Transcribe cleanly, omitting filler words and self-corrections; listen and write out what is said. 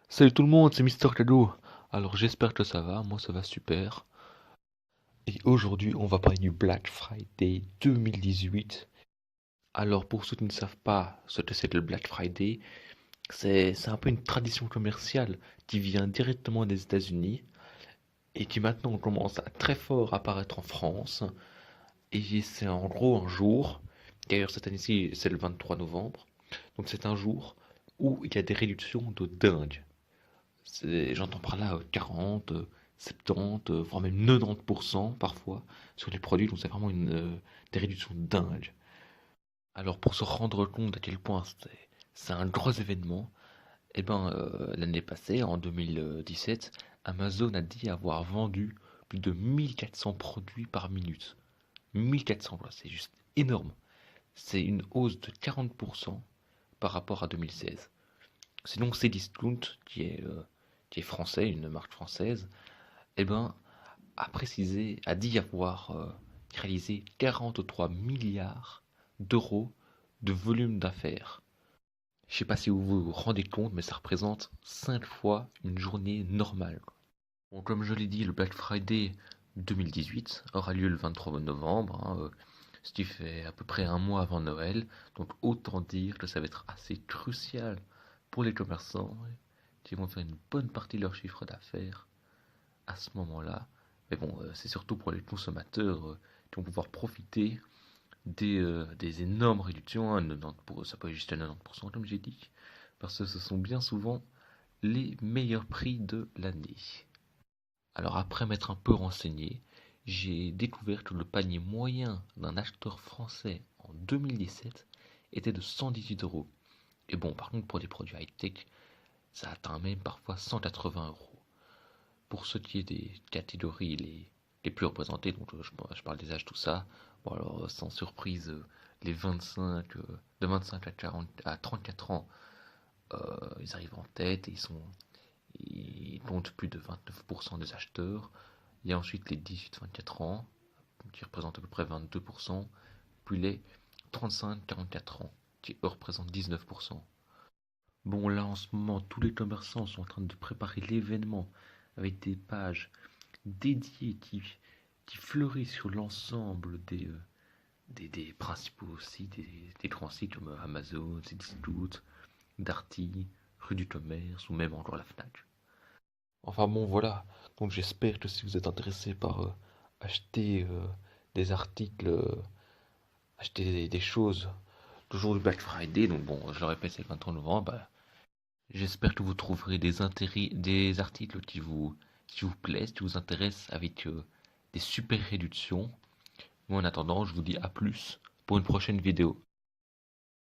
Salut tout le monde, c'est Mister Cadeau. Alors j'espère que ça va, moi ça va super. Et aujourd'hui on va parler du Black Friday 2018. Alors pour ceux qui ne savent pas ce que c'est que le Black Friday, c'est un peu une tradition commerciale qui vient directement des États-Unis et qui maintenant commence à très fort apparaître en France. Et c'est en gros un jour, d'ailleurs cette année-ci c'est le 23 novembre, donc c'est un jour où il y a des réductions de dingue. J'entends par là 40, 70, voire même 90% parfois sur les produits, donc c'est vraiment des réductions dingues. Alors pour se rendre compte à quel point c'est un gros événement, eh ben, l'année passée, en 2017, Amazon a dit avoir vendu plus de 1400 produits par minute. 1400, quoi, c'est juste énorme. C'est une hausse de 40% par rapport à 2016. C'est donc Cdiscount qui est français, une marque française, eh ben, a précisé, a dit avoir réalisé 43 milliards d'euros de volume d'affaires. Je ne sais pas si vous vous rendez compte, mais ça représente 5 fois une journée normale. Bon, comme je l'ai dit, le Black Friday 2018 aura lieu le 23 novembre, hein, ce qui fait à peu près un mois avant Noël. Donc autant dire que ça va être assez crucial pour les commerçants qui vont faire une bonne partie de leur chiffre d'affaires à ce moment-là. Mais bon, c'est surtout pour les consommateurs qui vont pouvoir profiter des énormes réductions, hein, 90%, ça peut aller jusqu'à 90% comme j'ai dit, parce que ce sont bien souvent les meilleurs prix de l'année. Alors après m'être un peu renseigné, j'ai découvert que le panier moyen d'un acheteur français en 2017 était de 118 euros. Et bon, par contre, pour des produits high-tech, ça atteint même parfois 180 euros. Pour ce qui est des catégories les plus représentées, donc je parle des âges, tout ça, bon alors sans surprise, les 25, de 25 à 40, à 34 ans, ils arrivent en tête et ils comptent plus de 29% des acheteurs. Il y a ensuite les 18-24 ans, qui représentent à peu près 22%, puis les 35-44 ans, qui eux représentent 19%. Bon, là en ce moment, tous les commerçants sont en train de préparer l'événement avec des pages dédiées qui fleurissent sur l'ensemble des principaux sites, des grands sites comme Amazon, Cdiscount, Darty, Rue du Commerce ou même encore la Fnac. Enfin bon, voilà. Donc j'espère que si vous êtes intéressé par acheter des articles, acheter des choses le jour du Black Friday, donc bon, je le répète, c'est le 23 novembre, bah, j'espère que vous trouverez des articles qui vous plaisent, qui vous intéressent avec des super réductions. Moi en attendant, je vous dis à plus pour une prochaine vidéo.